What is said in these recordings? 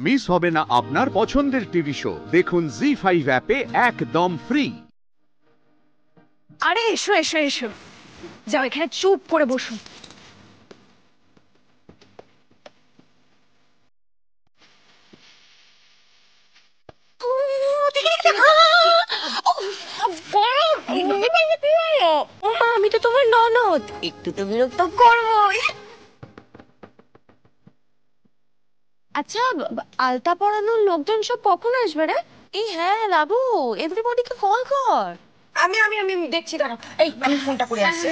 Miss হবে না আপনার পছন্দের টিভি শো, দেখুন জি5 অ্যাপে একদম ফ্রি। আরে এসো এসো এসো, যাও এখানে চুপ করে বসুন। আমি তো তোমার ননদ, একটু তো বিরক্ত করবোই। আচ্ছা, আলতা পরানোর লোকজন সব কখন আসবে রে? এই হ্যাঁ লাবু, এভরিবডিকে কল কর। আমি আমি আমি দেখছি, দাঁড়াও। এই আমি ফোনটা করে আসছি।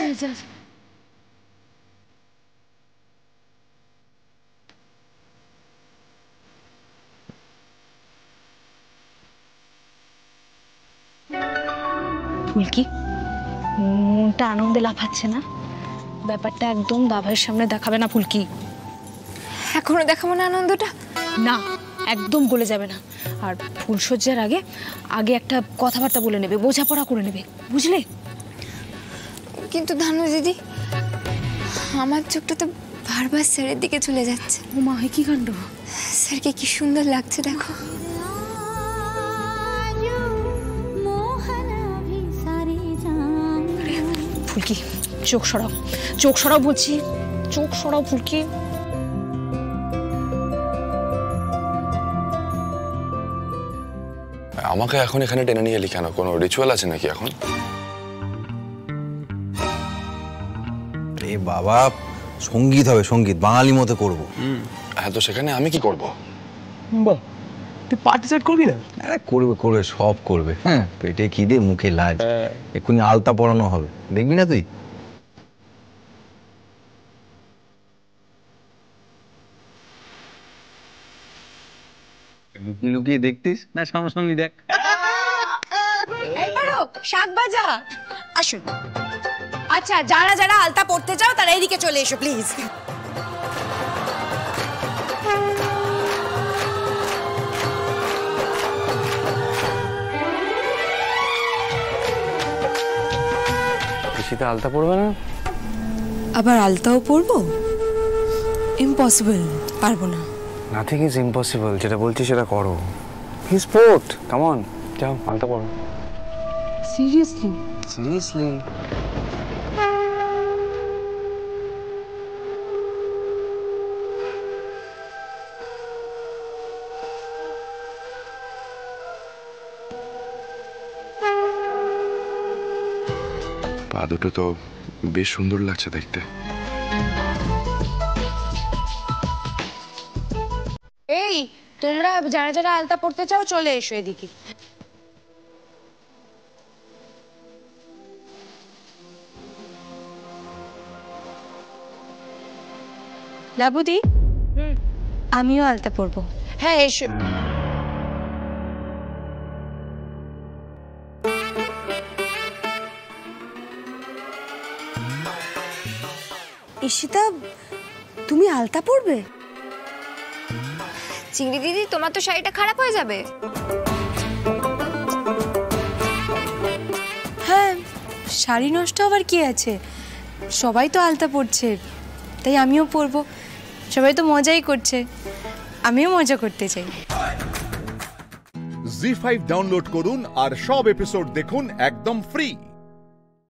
ফুলকি, মনটা আনন্দে লাফাচ্ছে না? ব্যাপারটা একদম দাভাইয়ের সামনে দেখাবে না ফুলকি। এখনো দেখাবো না আনন্দটা? না, একদম গলে যাবে না। আর ফুলসজ্জার আগে আগে একটা কথাবার্তা বলে নেবে, বোঝাপড়া করে নেবে, বুঝলে? কিন্তু ধানু দিদি, আমার চোখটা তো বারবার স্যারের দিকে চলে যাচ্ছে। ও মা, কি কাণ্ড! স্যারকে কি সুন্দর লাগছে দেখো। ফুলকি, চোখ সরাও, চোখ সরাও বলছি, চোখ সরাও ফুলকি। আমাকে এখন এখানে টেনে নিয়ে এলি কেন? কোনো রিচুয়াল আছে নাকি এখন? এ বাবা, সঙ্গীত হবে, সঙ্গীত বাঙালি মতো করবো। হ্যাঁ, তো সেখানে আমি কি করব? বাহ, তুই পার্টিসিপেট করবি না? আরে করবে করবে, সব করবে। হ্যাঁ, পেটে খিদে মুখে লাজ, এক্ষুনি আলতা পরানো হবে, দেখবি না তুই? লুকিয়ে লুকিয়ে দেখতিস না সামনাসামনি দেখ। শাক ভাজা আসুন। আচ্ছা, যারা যারা আলতা পড়তে চাও তারা এদিকে চলে এসো প্লিজ। শীতে আলতা পড়বে না? আবার আলতাও পড়বো? ইম্পসিবল, পারবো না। নাথিং ইজ ইম্পসিবল, যেটা বলছি সেটা করো। হি স্পোর্ট, কাম অন, যাও আলতা পড়ো। সিরিয়াসলি? সিরিয়াসলি। পা দুটো তো বেশ সুন্দর লাগছে দেখতে। এই, তোমরা যারা যারা আলতা পড়তে চাও চলে এসো এদিকে। লাবুদি, আমিও আলতা পড়বো। হ্যাঁ এসো। ঈশিতা, তুমি আলতা পড়বে? চিংড়ি দিদি, তোমার তো শাড়িটা খারাপ হয়ে যাবে। হ্যাঁ, শাড়ি নষ্ট আবার কি আছে? সবাই তো আলতা পড়ছে, তাই আমিও পরবো। সবাই তো মজাই করছে, আমিও মজা করতে চাই। জি5 ডাউনলোড করুন আর সব এপিসোড দেখুন একদম ফ্রি।